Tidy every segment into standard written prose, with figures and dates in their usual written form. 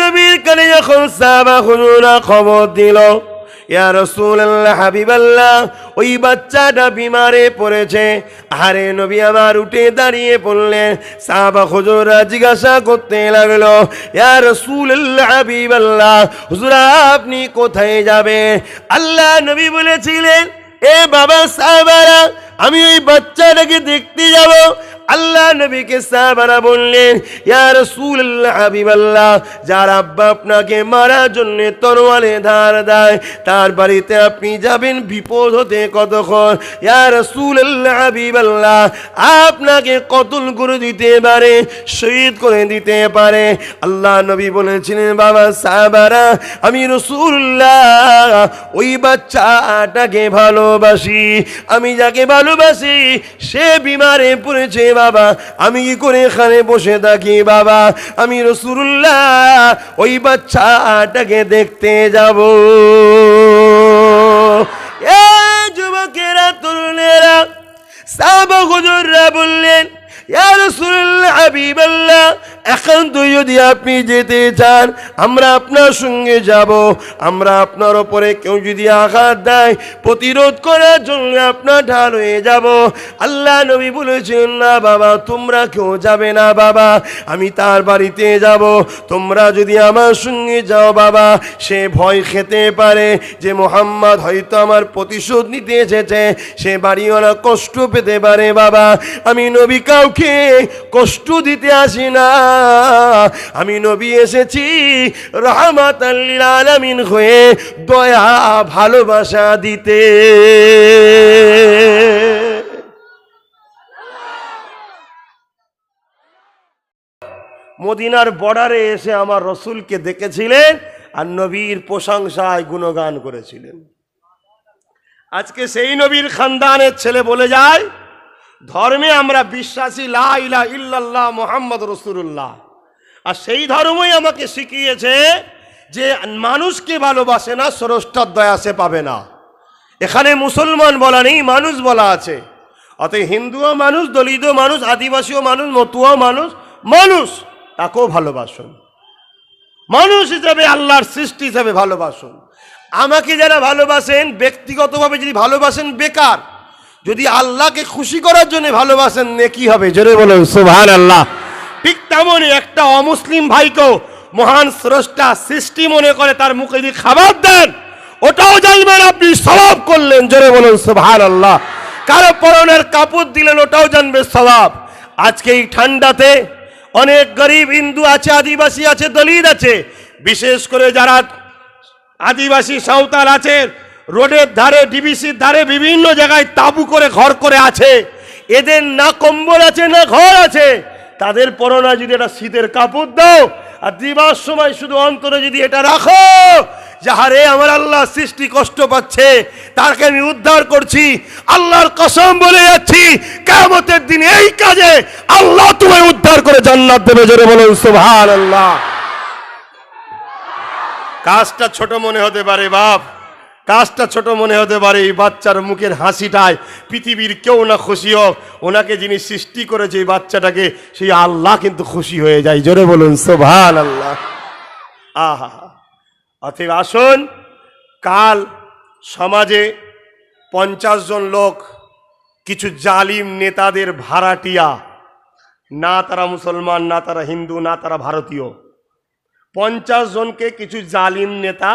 নবীর কানে যখন সাহাবা হুজুরা খবর দিল, ইয়া রাসূলুল্লাহ, হাবিবাল্লাহ, ওই বাচ্চাটা বিমারে পড়েছে। আরে নবী আমার উঠে দাঁড়িয়ে পড়লেন। সাহাবা হুজুররা জিজ্ঞাসা করতে লাগলো, ইয়া রাসূলুল্লাহ, হাবিবাল্লাহ, হুজুর আপনি কোথায় যাবেন? আল্লাহ নবী বলেছিলেন, এ বাবা সাহাবারা, আমি ওই বাচ্চাটাকে দেখতে যাব। আল্লাহ নবীকে সাহাবারা বললেন, ইয়া রাসূলুল্লাহ, হাবিবাল্লাহ, যার আব্বা আপনাকে মারার জন্য তরোয়ারে ধার দেয়, তার বাড়িতে আপনি যাবেন বিপদ হতে কতক্ষণ? ইয়া রাসূলুল্লাহ, হাবিবাল্লাহ, আপনাকে কতল করে দিতে পারে, শহীদ করে দিতে পারে। আল্লাহ নবী বলেছিলেন, বাবা সাহাবারা, আমি রাসূলুল্লাহ ওই বাচ্চাটাকে ভালোবাসি। আমি যাকে ভালোবাসি সে বিমারে পড়েছে বাবা, আমি কি করে এখানে বসে থাকি বাবা? আমি রাসূলুল্লাহ ওই বাচ্চাটাকে দেখতে যাব। এ যুবকেরা, তরুণেরা, সাহাবা হুজুররা বললেন, ইয়া রাসূলুল্লাহ, হাবিবাল্লাহ, এখন তো যদি আপনি যেতে চান আমরা আপনার সঙ্গে যাব। আমরা আপনার ওপরে কেউ যদি আঘাত দেয় প্রতিরোধ করার জন্য আপনার ঢাল হয়ে যাব। আল্লাহ নবী বলেছেন, না বাবা, তোমরা কেউ যাবে না বাবা, আমি তার বাড়িতে যাব। তোমরা যদি আমার সঙ্গে যাও বাবা, সে ভয় খেতে পারে যে মুহাম্মদ হয়তো আমার প্রতিশোধ নিতে এসেছে, সে বাড়িওয়ালা কষ্ট পেতে পারে বাবা। আমি নবী কাউকে কষ্ট দিতে আসি না, আমি নবী এসেছি রাহমাতাল লিল আলামিন হয়ে দয়া ভালোবাসা দিতে। মদিনার বর্ডারে এসে আমার রসুলকে দেখেছিলেন আর নবীর প্রশংসায় গুণগান করেছিলেন। আজকে সেই নবীর খানদানের ছেলে বলে যায়, ধর্মে আমরা বিশ্বাসী, লা ইলাহা ইল্লাল্লাহ মুহাম্মদ রাসূলুল্লাহ। আর সেই ধর্মই আমাকে শিখিয়েছে যে মানুষকে ভালোবাসে না, স্রষ্টার দয়া সে পাবে না। এখানে মুসলমান বলা নেই, মানুষ বলা আছে। অতএব হিন্দুও মানুষ, দলিতও মানুষ, আদিবাসীও মানুষ, মতুয়াও মানুষ, মানুষ তাকেও ভালোবাসুন। মানুষ হিসাবে, আল্লাহর সৃষ্টি হিসাবে ভালোবাসুন। আমাকে যারা ভালোবাসেন ব্যক্তিগতভাবে যদি ভালোবাসেন বেকার, যদি আল্লাহকে খুশি করার জন্য ভালোবাসেন নেকি হবে। জোরে বলুন সুবহানাল্লাহ। ঠিক তেমনই একটা অমুসলিম ভাইকেও মহান স্রষ্টা সৃষ্টি মনে করে তার মুখে যদি খাবার দেন, ওটাও জানবেন আপনি সওয়াব করলেন। জোরে বলুন সুবহানাল্লাহ। কারো পরনের কাপড় দিলেন, ওটাও জানবে সওয়াব। আজকে এই ঠান্ডাতে অনেক গরিব হিন্দু আছে, আদিবাসী আছে, দলিত আছে, বিশেষ করে যারা আদিবাসী সাঁওতাল আছে, রোডের ধারে, ডিবিসির ধারে বিভিন্ন জায়গায় তাঁবু করে ঘর করে আছে। এদের না কম্বল আছে না ঘর আছে, তাদের পরনে যদি একটা শীতের কাপড় দাও আর দিবার সময় শুধু অন্তরে যদি এটা রাখো, যাহারে আমার আল্লাহ সৃষ্টি কষ্ট পাচ্ছে তাকে আমি উদ্ধার করছি, আল্লাহর কসম বলে যাচ্ছি কিয়ামতের দিন এই কাজে আল্লাহ তোমায় উদ্ধার করে জান্নাত দেবে। জোরে বলুন সুবহানাল্লাহ। কাজটা ছোট মনে হতে পারে বাপ, কাজটা ছোট মনে হতে পারে, এই বাচ্চার মুখের হাসিটায় পৃথিবীর কেউ না খুশি হোক, ওনাকে যিনি সৃষ্টি করেছে এই বাচ্চাটাকে, সেই আল্লাহ কিন্তু খুশি হয়ে যায়। জোরে বলুন সুবহানাল্লাহ। আহা, অতএব আসুন, কাল সমাজে 50 জন লোক, কিছু জালিম নেতাদের ভাড়াটিয়া, না তারা মুসলমান, না তারা হিন্দু, না তারা ভারতীয়, 50 জনকে কিছু জালিম নেতা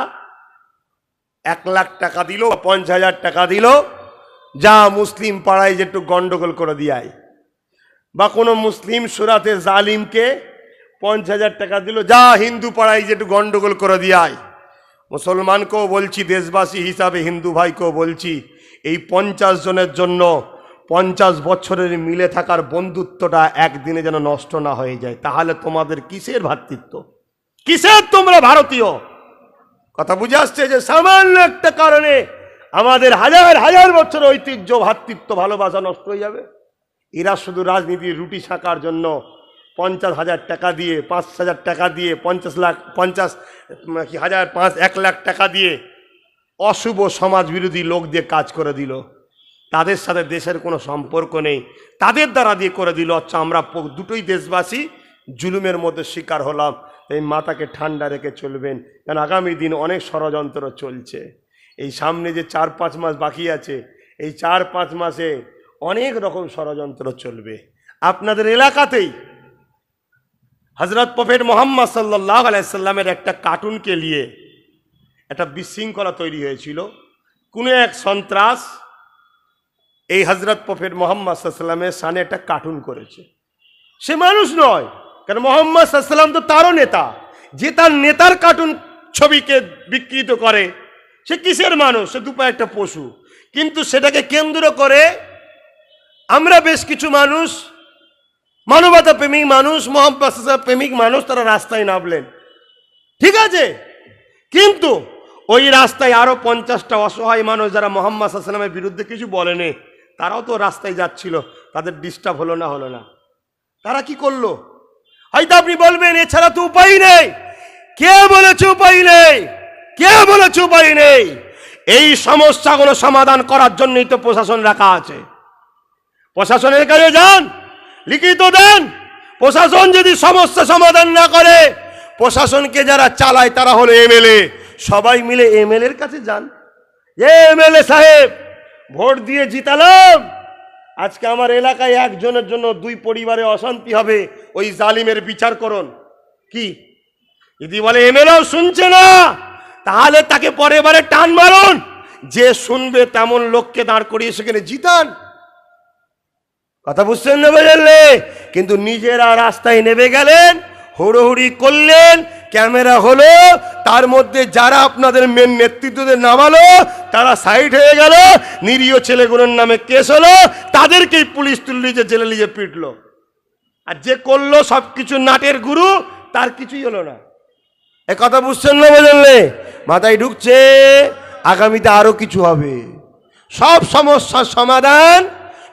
1 লাখ টাকা দিল, 50,000 টাকা দিল, যা মুসলিম পাড়ায় যে একটু গন্ডগোল করে দিয়ায়, বা কোনো মুসলিম সুরাতে জালিমকে 50,000 টাকা দিল, যা হিন্দু পাড়ায় যে একটু গন্ডগোল করে দিয়ায়। মুসলমানকেও বলছি, দেশবাসী হিসাবে হিন্দু ভাইকেও বলছি, এই 50 জনের জন্য 50 বছরের মিলে থাকার বন্ধুত্বটা একদিনে যেন নষ্ট না হয়ে যায়। তাহলে তোমাদের কিসের ভ্রাতৃত্ব, কিসের তোমরা ভারতীয়? কথা বুঝে আসছে যে সামান্য একটা কারণে আমাদের হাজার হাজার বছর ঐতিহ্য, ভ্রাতৃত্ব, ভালোবাসা নষ্ট হয়ে যাবে। এরা শুধু রাজনীতির রুটি শাকার জন্য 50,000 টাকা দিয়ে, 5,000 টাকা দিয়ে, 1 লাখ টাকা দিয়ে অশুভ সমাজ বিরোধী লোক দিয়ে কাজ করে দিল। তাদের সাথে দেশের কোনো সম্পর্ক নেই, তাদের দ্বারা দিয়ে করে দিল। আচ্ছা, আমরা দুটোই দেশবাসী জুলুমের মধ্যে শিকার হলাম। এই মাথাকে ঠান্ডা রেখে চলবেন, কারণ আগামী দিন অনেক ষড়যন্ত্র চলছে। এই সামনে যে 4-5 মাস বাকি আছে, এই 4-5 মাসে অনেক রকম ষড়যন্ত্র চলবে। আপনাদের এলাকাতেই হযরত প্রফেট মুহাম্মদ সাল্লাল্লাহু আলাইহি সাল্লামের একটা কার্টুনকে নিয়ে একটা বিশৃঙ্খলা তৈরি হয়েছিল। কোনো এক সন্ত্রাস এই হযরত প্রফেট মুহাম্মদ সাল্লাল্লাহু আলাইহি সাল্লামের সামনে একটা কার্টুন করেছে। সে মানুষ নয়, কারণ মুহাম্মদ সাল্লাল্লাহু আলাইহি সাল্লাম তো তারও নেতা। যে তার নেতার কার্টুন ছবিকে বিকৃত করে সে কিসের মানুষ? সে দুপায়ে একটা পশু। কিন্তু সেটাকে কেন্দ্র করে আমরা বেশ কিছু মানুষ, মানবতা প্রেমিক মানুষ, মুহাম্মদ সাল্লাল্লাহু আলাইহি ওয়াসাল্লাম প্রেমিক মানুষ, তারা রাস্তায় নামলেন, ঠিক আছে। কিন্তু ওই রাস্তায় আরো 50টা অসহায় মানুষ যারা মুহাম্মদ সাল্লাল্লাহু আলাইহি ওয়াসাল্লামের বিরুদ্ধে কিছু বলেনি, তারাও তো রাস্তায় যাচ্ছিল, তাদের ডিস্টার্ব হলো না। তারা কি করলো? হয়তো আপনি বলবেন এছাড়া তো উপায় নেই। কে বলেছে উপায় নেই? কে বলেছে উপায় নেই? এই সমস্যাগুলো সমাধান করার জন্যই তো প্রশাসন রাখা আছে। প্রশাসনের কাছে যান, লিখিত দেন। প্রশাসন যদি সমস্যা সমাধান না করে, প্রশাসনকে যারা চালায় তারা হলো এমএলএ। সবাই মিলে এমএলএর কাছে যান, এমএলএ সাহেব ভোট দিয়ে জিতালাম, আজকে আমার এলাকায় একজনের জন্য 2 পরিবারে অশান্তি হবে, ওই জালিমের বিচার করুন। কি যদি বলে এমএলএও শুনছে না, তাহলে তাকে পরের বারে টান মারুন। যে শুনবে তেমন লোককে দাঁড় করিয়ে সেখানে জিতান। কথা বুঝছেন না? বুঝলে? কিন্তু নিজেরা রাস্তায় নেমে গেলেন, হুড়োহুড়ি করলেন, ক্যামেরা হলো, তার মধ্যে যারা আপনাদের মেন নেতৃত্বদের নামালো তারা সাইড হয়ে গেল, নিরীহ ছেলেগুলোর নামে কেস হলো, তাদেরকেই পুলিশ তুললি যে জেলে নিয়ে পিটলো। আর যে করলো সবকিছু নাটের গুরু, তার কিছুই হলো না। এ কথা বুঝছেন না? বুঝলে? মাথায় ঢুকছে আগামীতে আরো কিছু হবে। সব সমস্যার সমাধান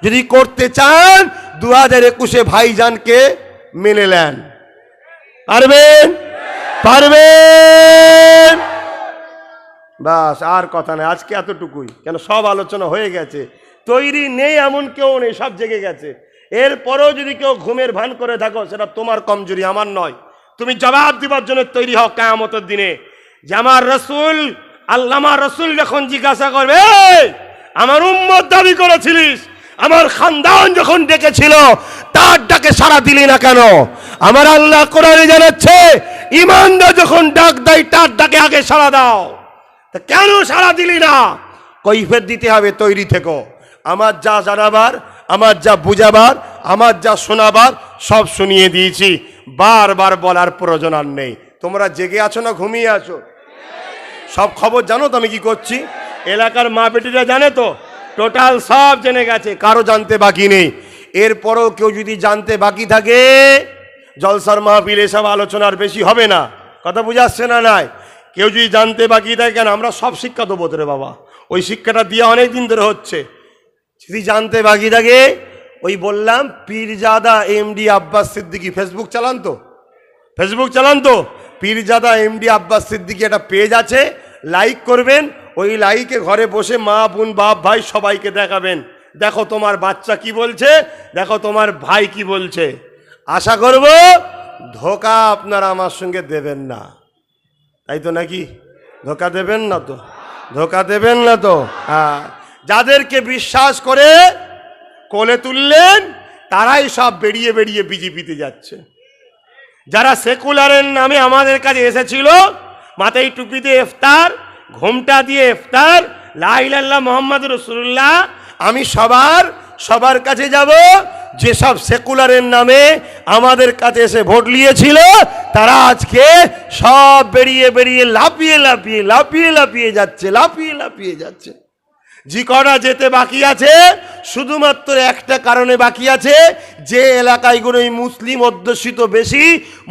যদি করতে চান 2021-এ ভাইজানকে মেনে নেন। পারবেন? পারবেন? বাস, আর কথা নাই, আজকে এতটুকুই। কেন সব আলোচনা হয়ে গেছে, তৈরি নেই এমন কেউ নেই, সব জেগে গেছে। এরপরেও যদি কেউ ঘুমের ভান করে থাকো, সেটা তোমার কমজোরি, আমার নয়। তুমি জবাব দিবার জন্য তৈরি হও কিয়ামতের দিনে, যে আমার রসুল, আল্লামা রসুল যখন জিজ্ঞাসা করবে, আমার উম্মত দাবি করেছিলিস, আমার খানদান যখন ডেকেছিল তার ডাকে সাড়া দিলি না কেন? আমার আল্লাহ কোরআনে জানাচ্ছে, ঈমানদার যখন ডাক দেয় তার ডাকে আগে সাড়া দাও, তা কেন সাড়া দিলি না? কৈফিয়ত দিতে হবে, তৈরি থেকো। আমার যা জানাবার, আমার যা বুঝাবার, আমার যা শোনাবার সব শুনিয়ে দিয়েছি, বারবার বলার প্রয়োজন আর নেই। তোমরা জেগে আছো না ঘুমিয়ে আছো? সব খবর জানো তো আমি কি করছি? এলাকার মা বেটিরা জানে তো? টোটাল সব জেনে গেছে, কারো জানতে বাকি নেই। এরপরও কেউ যদি জানতে বাকি থাকে, জলসার মাহফিল এসব আলোচনার বেশি হবে না। কথা বুঝাচ্ছে না? নাই কেউ যদি জানতে বাকি থাকে, কেন আমরা সব শিক্ষা দেবো রে বাবা, ওই শিক্ষাটা দিয়ে অনেক দিন ধরে হচ্ছে। যদি জানতে বাকি থাকে, ওই বললাম পীরজাদা এমডি আব্বাস সিদ্দিকী, ফেসবুক চালান তো, পীরজাদা এমডি আব্বাস সিদ্দিকী একটা পেজ আছে, লাইক করবেন। ওই লাইকে ঘরে বসে মা বোন বাপ ভাই সবাইকে দেখাবেন, দেখো তোমার বাচ্চা কি বলছে, দেখো তোমার ভাই কি বলছে। আশা করব ধোকা আপনারা আমার সঙ্গে দেবেন না, তাই তো নাকি? ধোকা দেবেন না তো? ধোকা দেবেন না তো? হ্যাঁ, যাদেরকে বিশ্বাস করে কোলে তুললেন তারাই সব বেরিয়ে বেরিয়ে বিজেপিতে যাচ্ছে। যারা সেকুলারের নামে আমাদের কাছে এসেছিল, মাথায় টুপিতে ইফতার, ঘোমটা দিয়ে ইফতার, লা ইলাহা ইল্লাল্লাহ মুহাম্মাদুর রাসূলুল্লাহ, আমি সবার কাছে যাব। যেসব সেকুলারের নামে আমাদের কাছে এসে ভোট নিয়েছিল, তারা আজকে সব বেরিয়ে বেরিয়ে লাফিয়ে যাচ্ছে। যে কটা যেতে বাকি আছে, শুধুমাত্র একটা কারণে বাকি আছে, যে এলাকাগুলো মুসলিম অধ্যুষিত বেশি,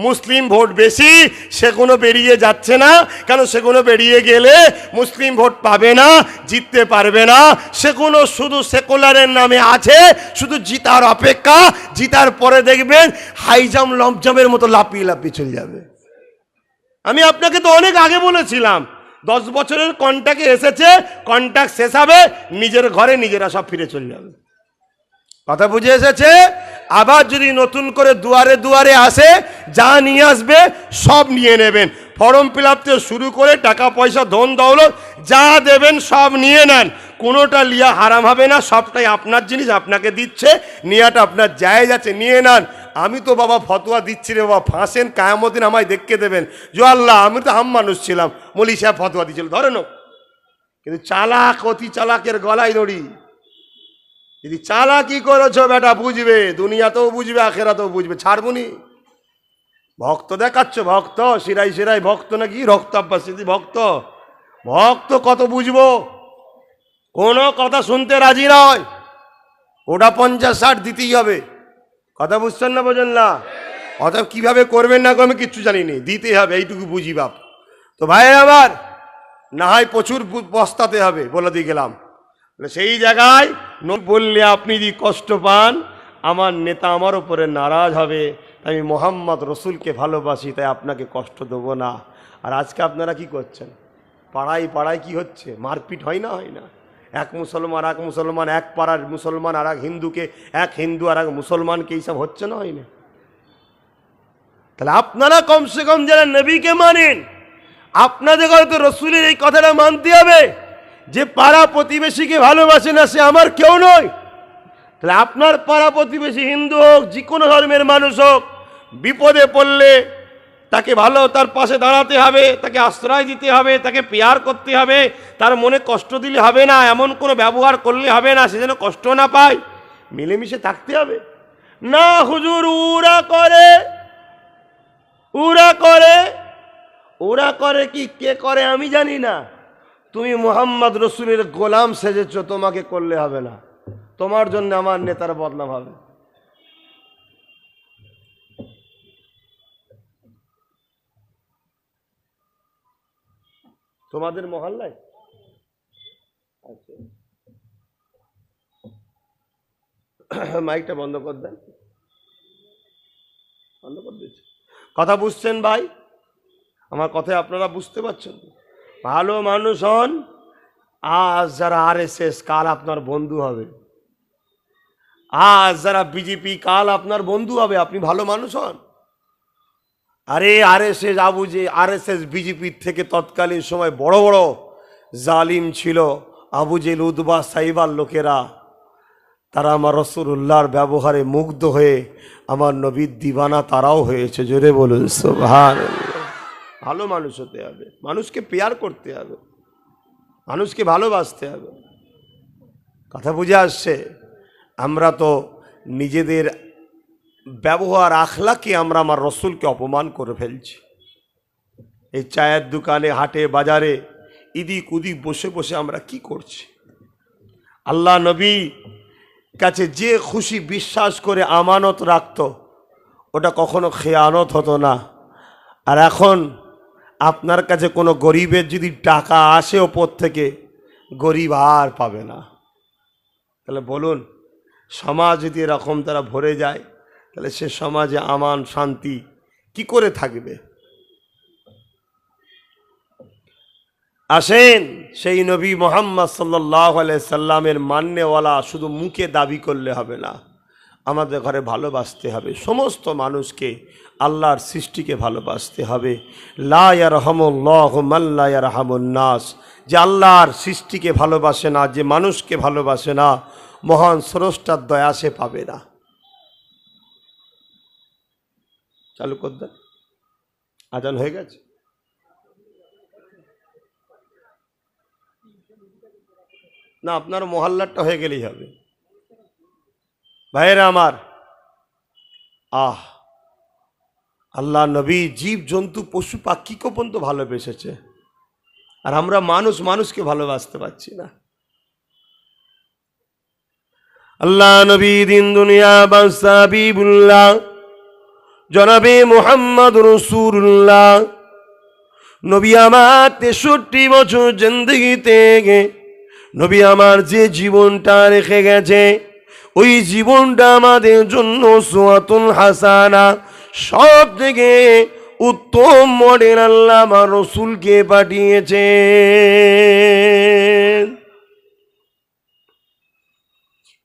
মুসলিম ভোট বেশি, সেগুলো বেরিয়ে যাচ্ছে না। কেন? সেগুলো বেরিয়ে গেলে মুসলিম ভোট পাবে না, জিততে পারবে না। সেগুলো শুধু সেকুলারের নামে আছে, শুধু জিতার অপেক্ষা। জিতার পরে দেখবেন হাই জাম্প লং জাম্পের মতো লাফিয়ে চলে যাবে। আমি আপনাকে তো অনেক আগে বলেছিলাম, 10 বছরের কন্ট্রাক্টে এসেছে, কন্ট্রাক্ট শেষ হবে, নিজের ঘরে নিজেরা সব ফিরে চলে যাবে। কথা বুঝে এসেছে? আবার যদি নতুন করে দুয়ারে দুয়ারে আসে, যা নিয়ে আসবে সব নিয়ে নেবেন। ফর্ম ফিল আপ থেকে শুরু করে টাকা পয়সা ধন দৌলত যা দেবেন সব নিয়ে নেন, কোনোটা লিয়া হারাম হবে না, সবটাই আপনার জিনিস, আপনাকে দিচ্ছে, নেওয়াটা আপনার জায়েজ আছে, নিয়ে নেন। আমি তো বাবা ফতোয়া দিচ্ছি রে বাবা, ফাঁসেন কায়ামতিন আমায় দেখতে দেবেন। জো আল্লাহ, আমি তো হাম মানুষ ছিলাম, মলি সাহেব ফতোয়া দিচ্ছিল, ধরে নো। কিন্তু চালাক, অতি চালাকের গলায় দড়ি। যদি চালাকি করেছো বেটা বুঝবে, দুনিয়াতেও বুঝবে, আখেরাতেও বুঝবে, ছাড়বুনি। ভক্ত দেখাচ্ছ, ভক্ত শিরাই শিরাই ভক্ত নাকি রক্ত আব্বাস ভক্ত? ভক্ত কত বুঝবো, কোনো কথা শুনতে রাজি নয়, ওটা 50-60 দিতেই হবে। কথা বুঝছেন না, বোঝেন না? অতএব কিভাবে করবেন না করবেন কিচ্ছু জানি নি, দিতেই হবে, এইটুকু বুঝি বাপ। তো ভাই আমার, না হয় প্রচুর বস্তাতে হবে, বলে দিয়ে গেলাম। সেই জায়গায় বললে আপনি যদি কষ্ট পান, আমার নেতা আমার উপরে নারাজ হবে, আমি মোহাম্মদ রসুলকে ভালোবাসি, তাই আপনাকে কষ্ট দেবো না। আর আজকে আপনারা কি করছেন? পাড়ায় পাড়ায় কি হচ্ছে? মারপিট হয় না, হয় না? এক মুসলমান এক মুসলমান, এক পাড়ার মুসলমান আর এক হিন্দুকে, এক হিন্দু আর এক মুসলমানকে, এইসব হচ্ছে না, হয় না? তাহলে আপনারা কমসে কম যারা নবীকে মানেন, আপনাদের হয়তো রসুলের এই কথাটা মানতে হবে যে পাড়া প্রতিবেশীকে ভালোবাসে না সে আমার কেউ নয়। তাহলে আপনার পাড়া প্রতিবেশী হিন্দু হোক, যে কোনো ধর্মের মানুষ হোক, বিপদে পড়লে তাকে ভালো, তার পাশে দাঁড়াতে হবে, তাকে আশ্রয় দিতে হবে, তাকে পেয়ার করতে হবে, তার মনে কষ্ট দিলে হবে না, এমন কোনো ব্যবহার করলে হবে না, সে যেন কষ্ট না পায়, মিলেমিশে থাকতে হবে। না হুজুর, ওরা করে, ওরা করে, ওরা করে কি কে করে আমি জানি না, তুমি মোহাম্মদ রসুলের গোলাম সেজেছ, তোমাকে করলে হবে না, তোমার জন্য আমার নেতার বদনাম হবে। তোমাদের মহল্লায় আচ্ছা, মাইকটা বন্ধ কর দেন, বন্ধ করে দিচ্ছি। কথা বুঝছেন ভাই? আমার কথা আপনারা বুঝতে পারছেন? ভালো মানুষ হন। আজ যারা RSS কাল আপনার বন্ধু হবে, আজ যারা বিজেপি কাল আপনার বন্ধু হবে, আপনি ভালো মানুষ হন। আরে RSS বিজেপির থেকে তৎকালীন সময় বড় বড় জালিম ছিল, আবু জেল, উদবা, সাইবার লোকেরা, তারা আমার রাসূলুল্লাহর ব্যবহারে মুগ্ধ হয়ে আমার নবীর দিওয়ানা তারাও হয়েছে। জোরে বলুন সুবহানাল্লাহ। ভালো মানুষ হতে হবে, মানুষকে পেয়ার করতে হবে, মানুষকে ভালোবাসতে হবে। কথা বুঝে আসছে? আমরা তো নিজেদের ব্যবহার আখলাকে আমরা আমার রসুলকে অপমান করে ফেলছি। এই চায়ের দোকানে, হাটে বাজারে, ইদিক উদিক বসে বসে আমরা কি করছি? আল্লাহ নবী কাছে যে খুশি বিশ্বাস করে আমানত রাখত, ওটা কখনো খেয়ানত হতো না। আর এখন আপনার কাছে কোনো গরিবের যদি টাকা আসে ওপর থেকে, গরিব আর পাবে না। তাহলে বলুন, সমাজ যদি এরকম তারা ভরে যায়, তাহলে সে সমাজে আমান শান্তি কি করে থাকবে? আসেন, সেই নবী মোহাম্মদ সাল্লাল্লাহু আলাইহি সাল্লামের মান্যওয়ালা শুধু মুখে দাবি করলে হবে না, আমাদের ঘরে ভালোবাসতে হবে, সমস্ত মানুষকে, আল্লাহর সৃষ্টিকে ভালোবাসতে হবে। লা ইয়ারহামুল্লাহু মান লা ইয়ারহামুন নাস, যে আল্লাহর সৃষ্টিকে ভালোবাসে না, যে মানুষকে ভালোবাসে না, মহান স্রষ্টার দয়া সে পাবে না। চালু কর দেন, আজান হয়ে গেছে। না, আপনার মহল্লারটা হয়ে গেলেই হবে। ভাইয়েরা আমার, আল্লাহ নবী জীব জন্তু পশু পাখিকে পর্যন্ত ভালোবেসেছে, আর আমরা মানুষকে ভালোবাসতে পারছি না। আল্লাহ নবী দিন দুনিয়া বাদশা হাবিবুল্লাহ জনাবে মুহাম্মদ রাসূলুল্লাহ নবী আমার 63 বছর জিন্দেগিতে নবী আমার যে জীবনটা রেখে গেছে, ওই জীবনটা আমাদের জন্য উসওয়াতুল হাসানা, সব থেকে উত্তম মডেল আল্লাহ আমার রসুলকে পাঠিয়েছে।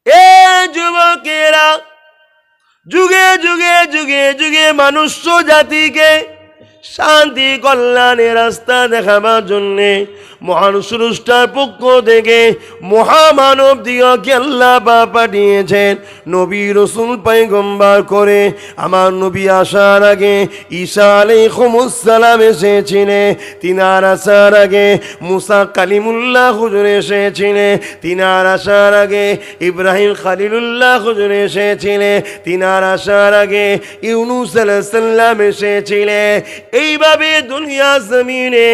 এই যুবকেরা, যুগে যুগে যুগে যুগে মনুষ্য জাতিকে শান্তি কল্যাণের রাস্তা দেখাবার জন্যে মহান স্রষ্টার পক্ষ থেকে মহামানব দিগকে আল্লাহ পাঠিয়েছেন নবী রসুল পয়গম্বর করে। আমার নবী আসার আগে ঈসা আলাইহিস সালাম এসেছিলেন, তিনার আসার আগে মুসা কালিমুল্লাহ হুজুর এসেছিলেন, তিনার আসার আগে ইব্রাহিম খলিলুল্লাহ হুজুর এসেছিলেন, তিনার আসার আগে ইউনূস আলাইহিস সালাম এসেছিলেন। এইভাবে দুনিয়া জমিনে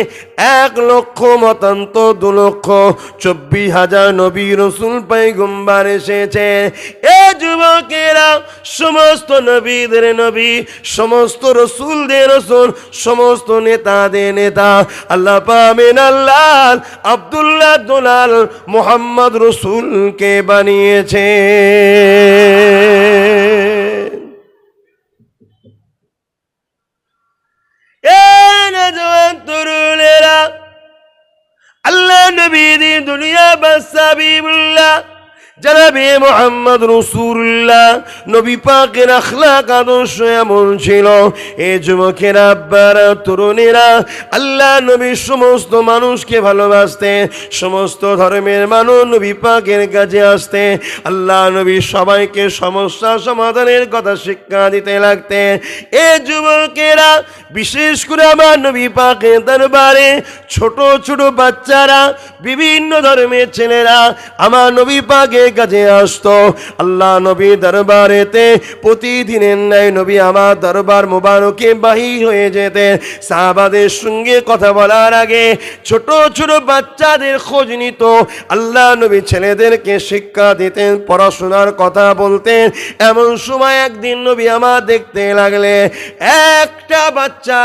1,24,24,000 নবী রসুল পয়গম্বর এসেছে। এ যুবকেরা, সমস্ত নবীদের নবী, সমস্ত রসুলদের রসুল, সমস্ত নেতাদের নেতা আল্লাহ পামেন আল্লাহ আব্দুল্লাহ দুলাল মোহাম্মদ রসুলকে বানিয়েছে। তরুণেরা, আল্লাহ নবী দুনিয়া বাসাবিবুল্লাহ জনাবে মুহাম্মদ রাসূলুল্লাহ নবী পাকের আখলাক আদর্শ এমন ছিল। এ যুবকেরা, আব্বারা, তরুণেরা, আল্লাহ নবী সমস্ত মানুষকে ভালোবাসতেন, সমস্ত ধর্মের মানুষ নবী পাকের কাছে আসতেন। আল্লাহ নবী সবাইকে সমস্যা সমাধানের কথা শিক্ষা দিতে লাগতেন। এ যুবকেরা, বিশেষ করে আমার নবী পাকের দরবারে ছোট ছোট বাচ্চারা, বিভিন্ন ধর্মের ছেলেরা আমার নবী পাকের কাছে আসতো। আল্লাহ নবী দরবারেতে প্রতিদিনের ন্যায় নবী আমার দরবার মোবারকে বাহির হয়ে যেতেন। সাহাবাদের সঙ্গে কথা বলার আগে ছোট ছোট বাচ্চাদের খোঁজ নিত। আল্লাহ নবী ছেলেদেরকে শিক্ষা দিতেন, পড়াশোনার কথা বলতেন। এমন সময় একদিন নবী আমার দেখতে লাগলে একটা বাচ্চা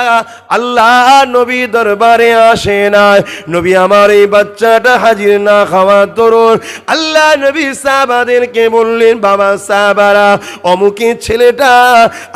আল্লাহ নবী দরবারে আসে না। নবী আমার এই বাচ্চাটা হাজির না খাওয়ার দরুন আল্লাহ নবী সাহাবাদেরকে বললেন, বাবা সাহাবারা, অমুকের ছেলেটা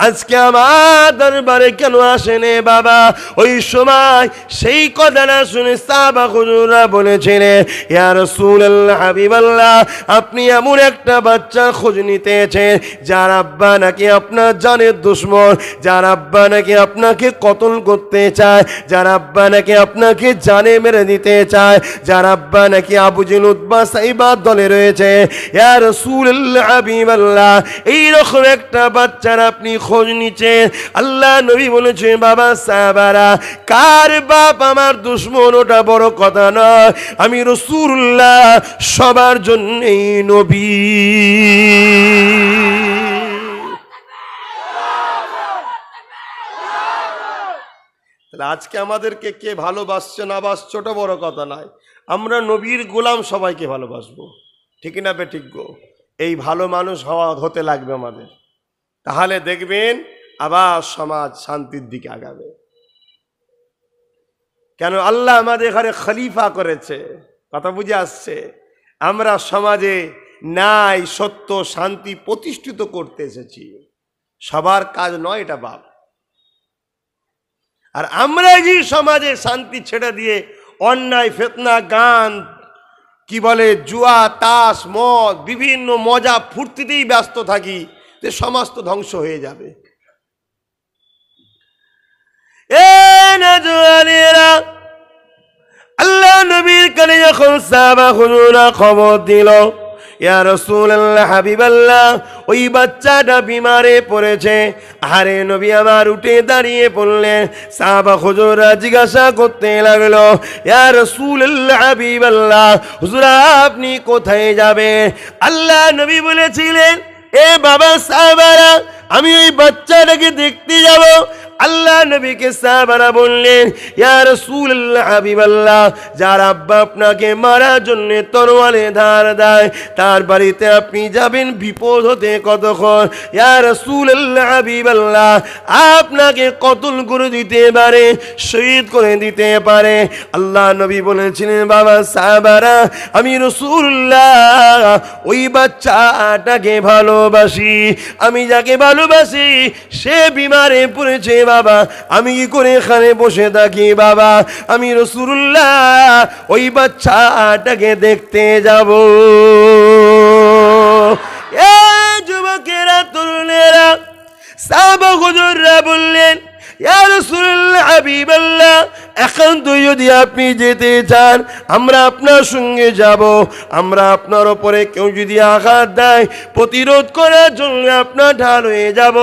আজকে আমার দরবারে কেন আসেনে বাবা? ওই সময় সেই কথাটা শুনে সাহাবা হুজুররা বলেছিলেন, ইয়া রাসূলুল্লাহ, হাবিবাল্লাহ, আপনি এমন একটা বাচ্চা খোঁজ নিতেছেন যার আব্বা নাকি আপনার জানের দুশমন, যার আব্বা নাকি আপনাকে কতল করতে চায়, যার আব্বা নাকি আপনাকে জানে মেরে দিতে চায়, যার আব্বা নাকি আবু জেহেল উতবা সাইবার দলে রয়েছে। ইয়া রাসূলুল্লাহ, হাবিবাল্লাহ, এইরকম একটা বাচ্চার আপনি খোঁজ নিচ্ছেন। আল্লাহ নবী বলেছেন, বাবা সাহাবারা, কার বাপ আমার দুশমন ওটা বড় কথা নয়, আমি রাসূলুল্লাহ সবার জন্যই নবী। তাহলে আজকে আমাদেরকে কে ভালোবাসছে না বাসছে ওটা বড় কথা নয়, আমরা নবীর গোলাম সবাইকে ভালোবাসবো। ঠিক না বেঠিক গো? এই ভালো মানুষ হতে লাগবে আমাদের, তাহলে দেখবেন আবার সমাজ শান্তির দিকে আগাবে। কেন? আল্লাহ আমাদের ঘরে খলিফা করেছে, কথা বুঝে আসছে। আমরা সমাজে ন্যায় সত্য শান্তি প্রতিষ্ঠিত করতে এসেছি, সবার কাজ নয় এটা বাপ। আর আমরা যে সমাজে শান্তি ছেড়ে দিয়ে অন্যায় ফিতনা গান কি বলে জুয়া তাস মদ বিভিন্ন মজা ফুর্তিতেই ব্যস্ত থাকি, যে সমাজ তো ধ্বংস হয়ে যাবে। আল্লাহ নবীর কানে যখন সাহাবা হুজুরা খবর দিল, ইয়া রাসূলুল্লাহ, হাবিবাল্লাহ, ওই বাচ্চাটা বিমারে পড়েছে। আরে নবী আমার উঠে দাঁড়িয়ে পড়লেন। সাহাবা হুজুররা জিজ্ঞাসা করতে লাগলো, ইয়া রাসূলুল্লাহ, হাবিবাল্লাহ, হুজুর আপনি কোথায় যাবেন? আল্লাহ নবী বলেছিলেন, এ বাবা সাহাবারা, আমি ওই বাচ্চাটাকে দেখতে যাব। আল্লাহ নবীকে সাহাবারা বললেন, ইয়া রাসূলুল্লাহ, হাবিবাল্লাহ, যার আব্বা আপনাকে মারার জন্য তরোয়ালে ধার দেয়, তার বাড়িতে আপনি যাবেন বিপদ হতে কতক্ষণ? ইয়া রাসূলুল্লাহ, হাবিবাল্লাহ, আপনাকে কতল করে দিতে পারে, শহীদ করে দিতে পারে। আল্লাহ নবী বলেছিলেন, বাবা সাহাবারা, আমি রাসূলুল্লাহ ওই বাচ্চাটাকে ভালোবাসি। আমি যাকে ভালোবাসি সে বিমারে পড়েছে বাবা, আমি কি করে এখানে বসে থাকি বাবা? আমি রাসূলুল্লাহ ওই বাচ্চাটাকে দেখতে যাব। সাহাবা হুজুররা বললেন, ইয়া রাসূলুল্লাহ, হাবিবাল্লাহ, এখন তো যদি আপনি যেতে চান আমরা আপনার সঙ্গে যাব। আমরা আপনার ওপরে কেউ যদি আঘাত দেয় প্রতিরোধ করার জন্য আপনার ঢাল হয়ে যাব।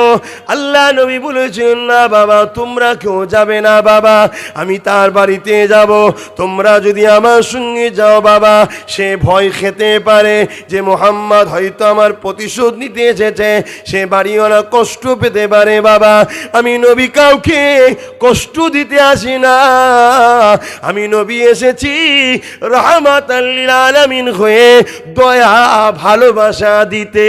আল্লাহ নবী বলেছেন, না বাবা, তোমরা কেউ যাবে না বাবা, আমি তার বাড়িতে যাব। তোমরা যদি আমার সঙ্গে যাও বাবা, সে ভয় খেতে পারে যে মুহাম্মদ হয়তো আমার প্রতিশোধ নিতে এসেছে, সে বাড়িওয়ালা কষ্ট পেতে পারে বাবা। আমি নবী কাউকে কষ্ট দিতে আসি না, আমি নবী এসেছি রাহমাতাল লিল আলামিন হয়ে দয়া ভালোবাসা দিতে।